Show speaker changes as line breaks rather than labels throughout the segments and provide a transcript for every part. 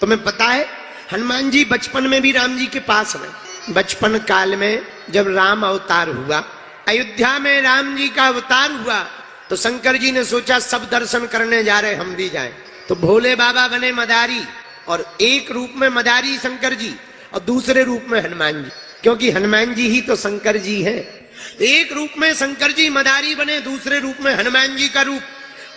तुम्हें पता है हनुमान जी बचपन में भी राम जी के पास रहे। बचपन काल में जब राम अवतार हुआ, अयोध्या में राम जी का अवतार हुआ, तो शंकर जी ने सोचा सब दर्शन करने जा रहे, हम भी जाएं। तो भोले बाबा बने मदारी, और एक रूप में मदारी शंकर जी और दूसरे रूप में हनुमान जी, क्योंकि हनुमान जी ही तो शंकर जी हैं। एक रूप में शंकर जी मदारी बने, दूसरे रूप में हनुमान जी का रूप।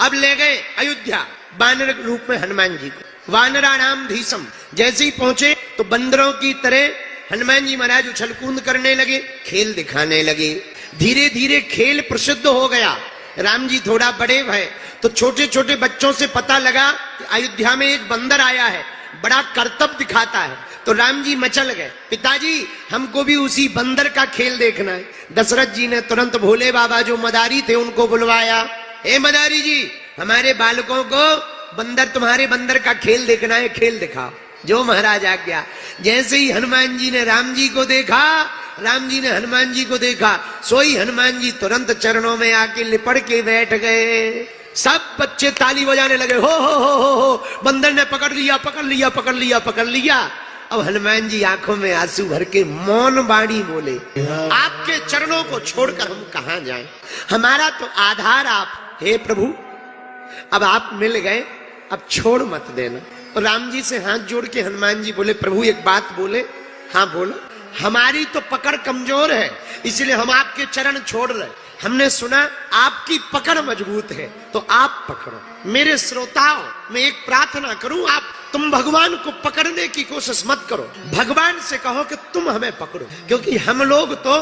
अब ले गए अयोध्या वानर रूप में हनुमान जी को, वानरा नाम धीसम। जैसे ही पहुंचे तो बंदरों की तरह हनुमान जी महाराज उछलकूद करने लगे, खेल दिखाने लगे। धीरे धीरे खेल प्रसिद्ध हो गया। राम जी थोड़ा बड़े भय तो छोटे छोटे बच्चों से पता लगा कि अयोध्या में एक बंदर आया है, बड़ा करतब दिखाता है। तो राम जी मचल गए, पिताजी हमको भी उसी बंदर का खेल देखना है। दशरथ जी ने तुरंत भोले बाबा जो मदारी थे उनको बुलवाया। हे मदारी जी, हमारे बालकों को बंदर, तुम्हारे बंदर का खेल देखना है, खेल दिखाओ। जो महाराज आ गया। जैसे ही हनुमान जी ने राम जी को देखा, राम जी ने हनुमान जी को देखा, सोई हनुमान जी तुरंत चरणों में आके लिपट के बैठ गए। सब बच्चे ताली बजाने लगे, हो, बंदर ने पकड़ लिया, पकड़ लिया, पकड़ लिया, पकड़ लिया। अब हनुमान जी आंखों में आंसू भर के मौन वाणी बोले, आपके चरणों को छोड़कर हम कहां जाएं? हमारा तो आधार आप, हे प्रभु। अब आप मिल गए, अब छोड़ मत देना। और राम जी से हाथ जोड़ के हनुमान जी बोले, प्रभु एक बात बोले। हाँ बोलो। हमारी तो पकड़ कमजोर है, इसलिए हम आपके चरण छोड़ रहे। हमने सुना आपकी पकड़ मजबूत है, तो आप पकड़ो। मेरे श्रोताओं, मैं एक प्रार्थना करूं, तुम भगवान को पकड़ने की कोशिश मत करो। भगवान से कहो कि तुम हमें पकड़ो, क्योंकि हम लोग तो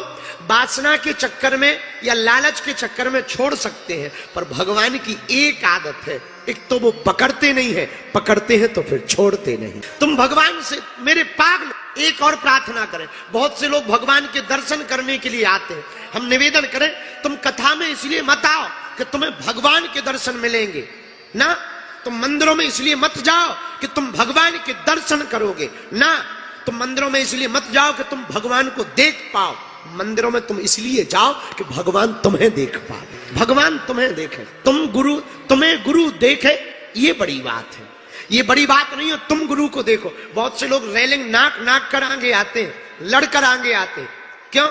वासना के चक्कर में या लालच के चक्कर में छोड़ सकते हैं, पर भगवान की एक आदत है, एक तो वो पकड़ते नहीं है, पकड़ते हैं तो फिर छोड़ते नहीं। तुम भगवान से मेरे पागल एक और प्रार्थना करें। बहुत से लोग भगवान के दर्शन करने के लिए आते हैं। हम निवेदन करें, तुम कथा में इसलिए मत आओ कि तुम्हें भगवान के दर्शन मिलेंगे ना। तुम मंदिरों में इसलिए मत जाओ कि तुम भगवान के दर्शन करोगे ना। तुम मंदिरों में इसलिए मत जाओ कि तुम भगवान को देख पाओ। मंदिरों में तुम इसलिए जाओ कि भगवान तुम्हें देख पाओ, भगवान तुम्हें देखे, तुम्हें गुरु देखे। ये बड़ी बात है, ये बड़ी बात नहीं है तुम गुरु को देखो। बहुत से लोग रेलिंग नाक कर आगे आते हैं, लड़कर आगे आते हैं। क्यों?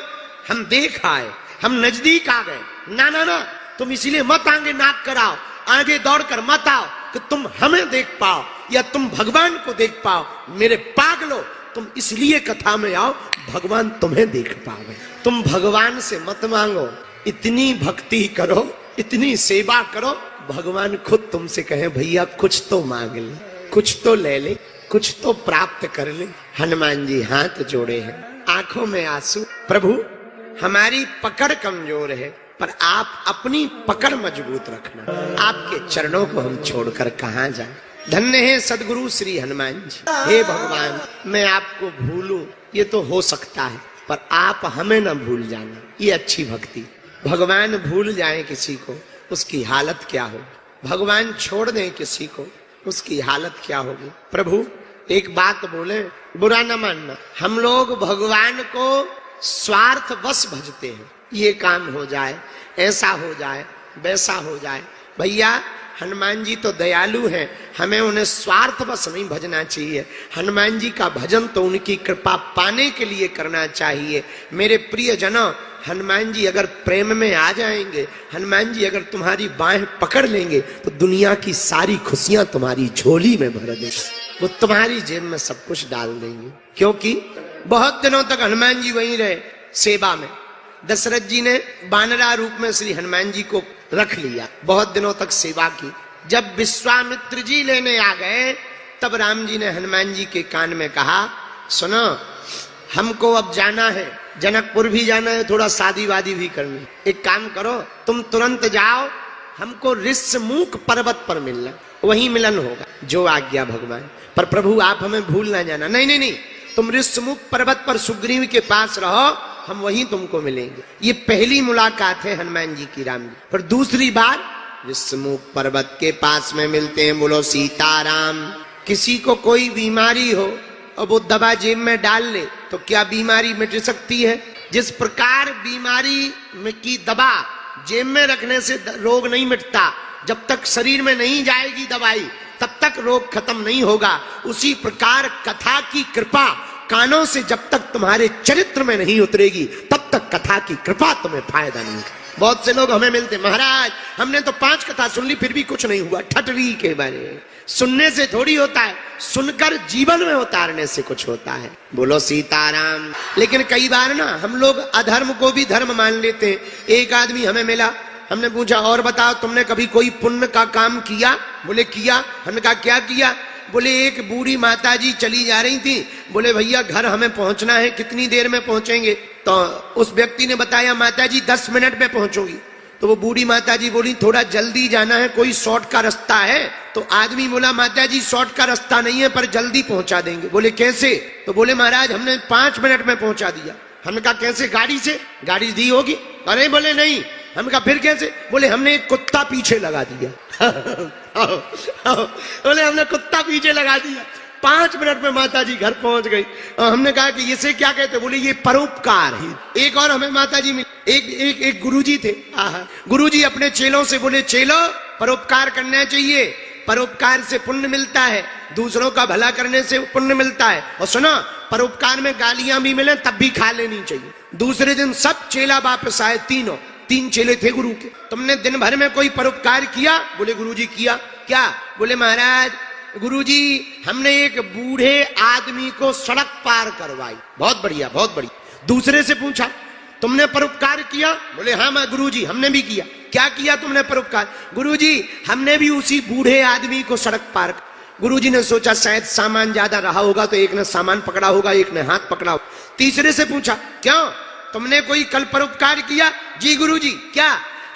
हम देख आए, हम नजदीक आ गए। ना ना ना, तुम इसलिए मत आगे नाक कराओ, आगे दौड़कर मत आओ कि तुम हमें देख पाओ या तुम भगवान को देख पाओ। मेरे पागलो, तुम इसलिए कथा में आओ भगवान तुम्हें देख पावे। तुम भगवान से मत मांगो, इतनी भक्ति करो, इतनी सेवा करो, भगवान खुद तुमसे कहे भैया कुछ तो मांग ले, कुछ तो ले ले, कुछ तो प्राप्त कर ले। हनुमान जी हाथ जोड़े हैं, आंखों में आंसू। प्रभु हमारी पकड़ कमजोर है, पर आप अपनी पकड़ मजबूत रखना। आपके चरणों को हम छोड़कर कहां जाएं? धन्य है सदगुरु श्री हनुमान जी। हे भगवान, मैं आपको भूलूं ये तो हो सकता है, पर आप हमें न भूल जाना, ये अच्छी भक्ति। भगवान भूल जाए किसी को, उसकी हालत क्या हो? भगवान छोड़ दें किसी को, उसकी हालत क्या होगी? प्रभु एक बात बोले, बुरा न मानना, हम लोग भगवान को स्वार्थवश भजते हैं। ये काम हो जाए, ऐसा हो जाए, वैसा हो जाए। भैया हनुमान जी तो दयालु हैं, हमें उन्हें स्वार्थवश नहीं भजना चाहिए। हनुमान जी का भजन तो उनकी कृपा पाने के लिए करना चाहिए। मेरे प्रिय जनों, हनुमान जी अगर प्रेम में आ जाएंगे, हनुमान जी अगर तुम्हारी बाहें पकड़ लेंगे, तो दुनिया की सारी खुशियां तुम्हारी झोली में भर देंगे, वो तुम्हारी जेब में सब कुछ डाल देंगे। क्योंकि बहुत दिनों तक हनुमान जी वहीं रहे सेवा में। दशरथ जी ने वानरा रूप में श्री हनुमान जी को रख लिया, बहुत दिनों तक सेवा की। जब विश्वामित्र जी लेने आ गए, तब राम जी ने हनुमान जी के कान में कहा, सुनो हमको अब जाना है, जनकपुर भी जाना है, थोड़ा शादी वादी भी करनी। एक काम करो, तुम तुरंत जाओ, हमको ऋषमुख पर्वत पर मिलना, वहीं मिलन होगा। जो आज्ञा भगवान। पर प्रभु आप हमें भूल ना जाना। नहीं नहीं नहीं, तुम ऋषमुख पर्वत पर सुग्रीव के पास रहो, हम वहीं तुमको मिलेंगे। ये पहली मुलाकात है हनुमान जी की राम जी। पर दूसरी बार ऋषमुख पर्वत के पास में मिलते हैं। बोलो सीताराम। किसी को कोई बीमारी हो और वो दवा जेब में डाल ले, तो क्या बीमारी मिट सकती है? जिस प्रकार बीमारी की दवा जेब में रखने से रोग नहीं मिटता, जब तक शरीर में नहीं जाएगी दवाई तब तक रोग खत्म नहीं होगा। उसी प्रकार कथा की कृपा कानों से जब तक तुम्हारे चरित्र में नहीं उतरेगी तब तक कथा की कृपा तुम्हें फायदा नहीं। बहुत से लोग हमें मिलते, महाराज हमने तो 5 कथा सुन ली फिर भी कुछ नहीं हुआ। ठटरी के बारे सुनने से थोड़ी होता है, सुनकर जीवन में उतारने से कुछ होता है। बोलो सीताराम। लेकिन कई बार ना हम लोग अधर्म को भी धर्म मान लेते हैं। एक आदमी हमें मिला, हमने पूछा और बताओ तुमने कभी कोई पुण्य का काम किया? बोले किया। हमने कहा क्या किया? बोले एक बूढ़ी माताजी चली जा रही थी, बोले भैया घर हमें पहुंचना है, कितनी देर में पहुंचेंगे? तो उस व्यक्ति ने बताया माताजी 10 मिनट में पहुंचूंगी। तो वो बूढ़ी माताजी बोली थोड़ा जल्दी जाना है, कोई शॉर्ट का रास्ता है? तो आदमी बोला माताजी शॉर्ट का रास्ता नहीं है पर जल्दी पहुंचा देंगे। बोले कैसे? तो बोले महाराज हमने 5 मिनट में पहुंचा दिया। हमने कहा कैसे? गाड़ी से? गाड़ी दी होगी। अरे बोले नहीं। हमने कहा फिर कैसे? बोले हमने एक कुत्ता पीछे लगा दिया। बोले हमने कुत्ता पीछे लगा दिया। 5 मिनट में माताजी घर पहुंच गई। हमने कहा कि इसे क्या कहते? बोले ये परोपकार है। एक और हमें माताजी मिली, एक गुरुजी थे। गुरुजी अपने चेलों से बोले चेलो परोपकार करना चाहिए, परोपकार से पुण्य मिलता है, दूसरों का भला करने से पुण्य मिलता है। और सुनो परोपकार में गालियां भी मिले तब भी खा लेनी चाहिए। दूसरे दिन सब चेला वापस आए, 3 चेले थे गुरु के। तुमने दिन भर में कोई परोपकार किया? बोले गुरुजी किया। क्या? बोले महाराज गुरुजी हमने एक बूढ़े आदमी को सड़क पार करवाई। बहुत बढ़िया बहुत बढ़िया। दूसरे से पूछा तुमने परोपकार किया? बोले हाँ मैं गुरुजी हमने भी किया। क्या किया तुमने परोपकार? गुरुजी हमने भी उसी बूढ़े आदमी को सड़क पार। गुरुजी ने सोचा शायद सामान ज्यादा रहा होगा तो एक ने सामान पकड़ा होगा, एक ने हाथ पकड़ा होगा। तीसरे से पूछा क्यों तुमने कोई कल परोपकार किया? जी गुरुजी। क्या?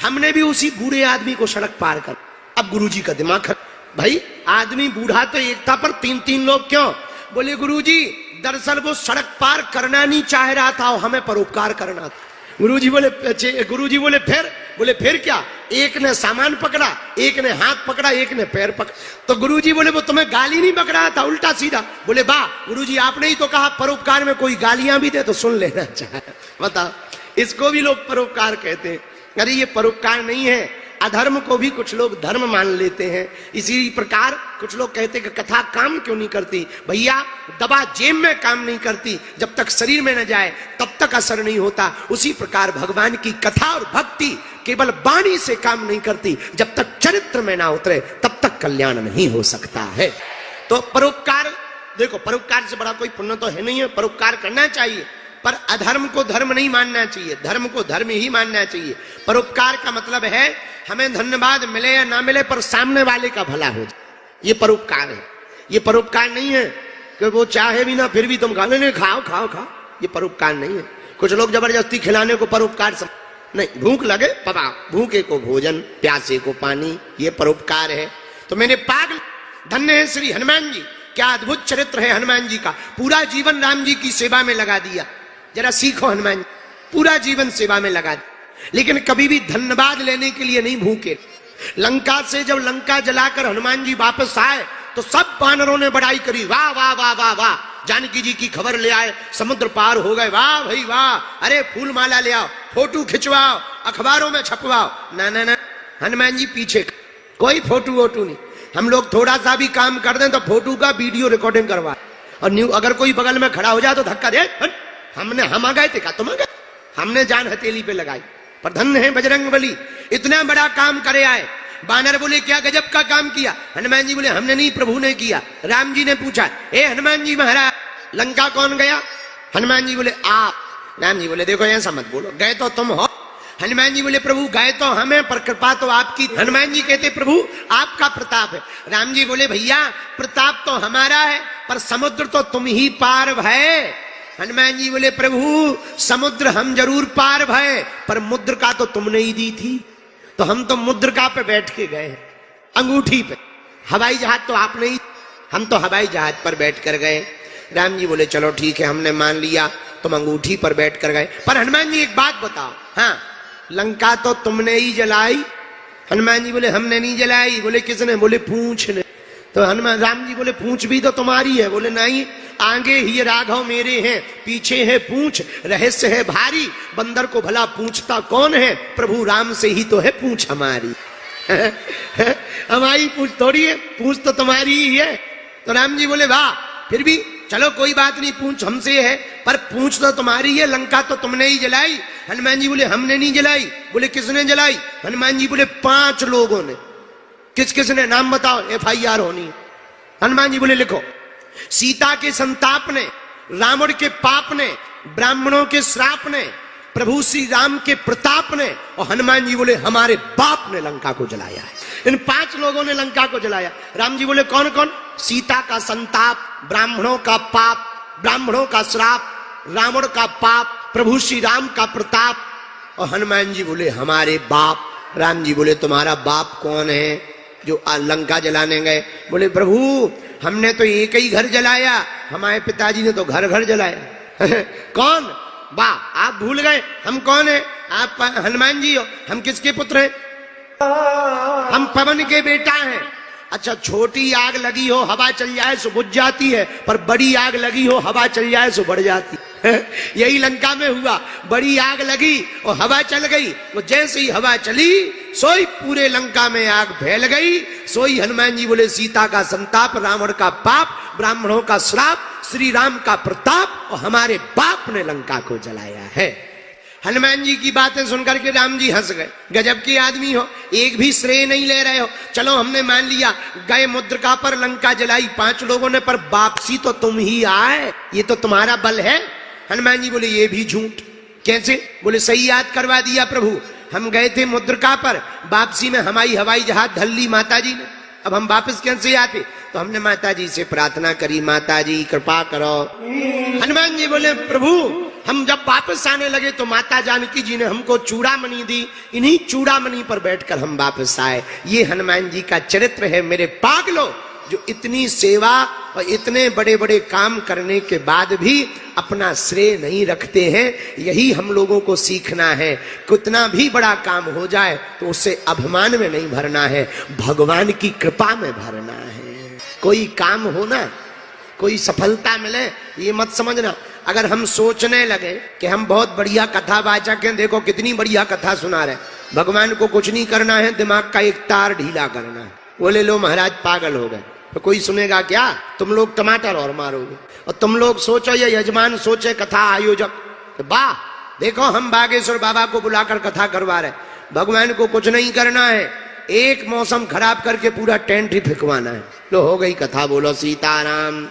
हमने भी उसी बूढ़े आदमी को सड़क पार कर। अब गुरुजी का दिमाग भाई आदमी बूढ़ा तो एक था पर 3 लोग क्यों? बोले गुरुजी दरअसल वो सड़क पार करना नहीं चाह रहा था और हमें परोपकार करना था। गुरुजी बोले फिर? बोले फिर क्या? एक ने सामान पकड़ा, एक ने हाथ पकड़ा, एक ने पैर पकड़ा। तो गुरुजी बोले वो तुम्हें गाली नहीं पकड़ा था उल्टा सीधा? बोले वाह गुरुजी आपने ही तो कहा परोपकार में कोई गालियां भी दे तो सुन लेना चाहे। बताओ इसको भी लोग परोपकार कहते हैं। अरे ये परोपकार नहीं है। अधर्म को भी कुछ लोग धर्म मान लेते हैं। इसी प्रकार कुछ लोग कहते हैं कि कथा काम क्यों नहीं करती? भैया दवा जेब में काम नहीं करती, जब तक शरीर में न जाए तब तक असर नहीं होता। उसी प्रकार भगवान की कथा और भक्ति केवल वाणी से काम नहीं करती, जब तक चरित्र में ना उतरे तब तक कल्याण नहीं हो सकता है। तो परोपकार देखो, परोपकार से बड़ा कोई पुण्य तो है नहीं है। परोपकार करना चाहिए पर अधर्म को धर्म नहीं मानना चाहिए, धर्म को धर्म ही मानना चाहिए। परोपकार का मतलब है हमें धन्यवाद मिले या ना मिले पर सामने वाले का भला हो जाए, ये परोपकार है। ये परोपकार नहीं है कि वो चाहे भी ना फिर भी तुम खाने नहीं खाओ खाओ खाओ, ये परोपकार नहीं है। कुछ लोग जबरदस्ती खिलाने को परोपकार नहीं, भूख लगे पकाओ, भूखे को भोजन प्यासे को पानी, ये परोपकार है। तो मैंने पागल धन्य है श्री हनुमान जी, क्या अद्भुत चरित्र है हनुमान जी का। पूरा जीवन राम जी की सेवा में लगा दिया। जरा सीखो हनुमान जी, पूरा जीवन सेवा में लगा दिया, लेकिन कभी भी धन्यवाद लेने के लिए नहीं भूखे। लंका से जब लंका जलाकर हनुमान जी वापस आए तो सब वानरों ने बड़ाई करी, वाह वाह वाह वाह वाह, जानकी जी की खबर ले आए, समुद्र पार हो गए, वाह भाई वाह, अरे फूल माला ले आओ, फोटो खिंचवाओ, अखबारों में छपवाओ। ना ना ना, हनुमान जी पीछे, कोई फोटो वोटू नहीं। हम लोग थोड़ा सा भी काम कर दें तो फोटो का वीडियो रिकॉर्डिंग करवा, और अगर कोई बगल में खड़ा हो जाए तो धक्का दे, हम आ गए थे, तुम आ गए, हमने जान हथेली पे लगाई। पर धन्य है बजरंग बली, इतना बड़ा काम करे आए। बानर बोले क्या गजब का काम किया? हनुमान जी बोले हमने नहीं, प्रभु ने किया। राम जी ने पूछा, ए हनुमान जी महाराज लंका कौन गया? हनुमान जी बोले आप। राम जी बोले देखो ऐसा मत बोलो, गए तो तुम हो। हनुमान जी बोले प्रभु गए तो हमें पर कृपा तो आपकी। हनुमान जी कहते प्रभु आपका प्रताप है। राम जी बोले भैया प्रताप तो हमारा है पर समुद्र तो तुम ही पार भय। हनुमान जी बोले प्रभु समुद्र हम जरूर पार भय पर मुद्रिका तो तुमने ही दी थी, तो हम तो मुद्रिका पे बैठ के गए हैं, अंगूठी पे। हवाई जहाज तो आपने ही, हम तो हवाई जहाज पर बैठ कर गए। राम जी बोले चलो ठीक है हमने मान लिया, तुम अंगूठी पर बैठ कर गए। पर हनुमान जी एक बात बताओ, हाँ लंका तो तुमने ही जलाई? हनुमान जी बोले हमने नहीं जलाई। बोले किसने? बोले पूंछ ने। तो हनुमान राम जी बोले पूंछ भी तो तुम्हारी है? बोले नहीं, आगे ही राघव मेरे हैं, पीछे है पूंछ, रहस्य है भारी, बंदर को भला पूछता कौन है? प्रभु राम से ही तो है पूंछ हमारी। हमारी पूछ थोड़ी है, पूछ तो तुम्हारी ही है। तो राम जी बोले वाह, फिर भी चलो कोई बात नहीं, पूछ हमसे है पर पूछ तो तुम्हारी है, लंका तो तुमने ही जलाई। हनुमान जी बोले हमने नहीं जलाई। बोले किसने जलाई? हनुमान जी बोले 5 लोगों ने। किस किसने? नाम बताओ, FIR होनी। हनुमान जी बोले लिखो, सीता के संताप ने, रावण के पाप ने, ब्राह्मणों के श्राप ने, प्रभु श्री राम के प्रताप ने, और हनुमान जी बोले हमारे बाप ने लंका को जलाया है। इन 5 लोगों ने लंका को जलाया। राम जी बोले कौन कौन? सीता का संताप, ब्राह्मणों का पाप, ब्राह्मणों का श्राप, रावण का पाप, प्रभु श्री राम का प्रताप, और हनुमान जी बोले हमारे बाप। राम जी बोले तुम्हारा बाप कौन है जो लंका जलाने गए? बोले प्रभु हमने तो एक ही घर जलाया, हमारे पिताजी ने तो घर घर जलाया। कौन? वाह, आप भूल गए हम कौन है? आप हनुमान जी हो। हम किसके पुत्र हैं? हम पवन के बेटा हैं। अच्छा, छोटी आग लगी हो हवा चल जाए सो बुझ जाती है, पर बड़ी आग लगी हो हवा चल जाए सो बढ़ जाती है। यही लंका में हुआ, बड़ी आग लगी और हवा चल गई। वो जैसे ही हवा चली सोई पूरे लंका में आग फैल गई। सोई हनुमान जी बोले सीता का संताप, रावण का पाप, ब्राह्मणों का श्राप, श्री राम का प्रताप, और हमारे बाप ने लंका को जलाया है। हनुमान जी की बातें सुनकर के राम जी हंस गए। गजब के आदमी हो, एक भी श्रेय नहीं ले रहे हो। चलो हमने मान लिया गए मुद्रिका पर लंका जलाई 5 लोगों ने, पर वापसी तो तुम ही आए, ये तो तुम्हारा बल है। हनुमान जी बोले ये भी झूठ। कैसे? बोले सही याद करवा दिया प्रभु, हम गए थे मुद्रिका पर, वापसी में हमारी हवाई जहाज धल ली माता जी ने। अब हम वापस कैसे आते? तो हमने माता जी से प्रार्थना करी, माता जी कृपा करो। हनुमान जी बोले प्रभु हम जब वापस आने लगे तो माता जानकी जी ने हमको चूड़ामणि दी, इन्हीं चूड़ामणि पर बैठकर हम वापस आए। ये हनुमान जी का चरित्र है मेरे पागलों, जो इतनी सेवा और इतने बड़े बड़े काम करने के बाद भी अपना श्रेय नहीं रखते हैं। यही हम लोगों को सीखना है। कितना भी बड़ा काम हो जाए तो उसे अभिमान में नहीं भरना है, भगवान की कृपा में भरना है। कोई काम हो ना, कोई सफलता मिले, ये मत समझना अगर हम सोचने लगे कि हम बहुत बढ़िया कथावाचक हैं, देखो कितनी बढ़िया कथा सुना रहे, भगवान को कुछ नहीं करना है, दिमाग का एक तार ढीला करना है, बोले लो महाराज पागल हो गए, तो कोई सुनेगा क्या? तुम लोग टमाटर और मारोगे। और तुम लोग सोचो, ये यजमान सोचे कथा आयोजक, तो वाह देखो हम बागेश्वर बाबा को बुलाकर कथा करवा रहे, भगवान को कुछ नहीं करना है, एक मौसम खराब करके पूरा टेंट ही फिकवाना है। लो हो गई कथा, बोलो सीताराम।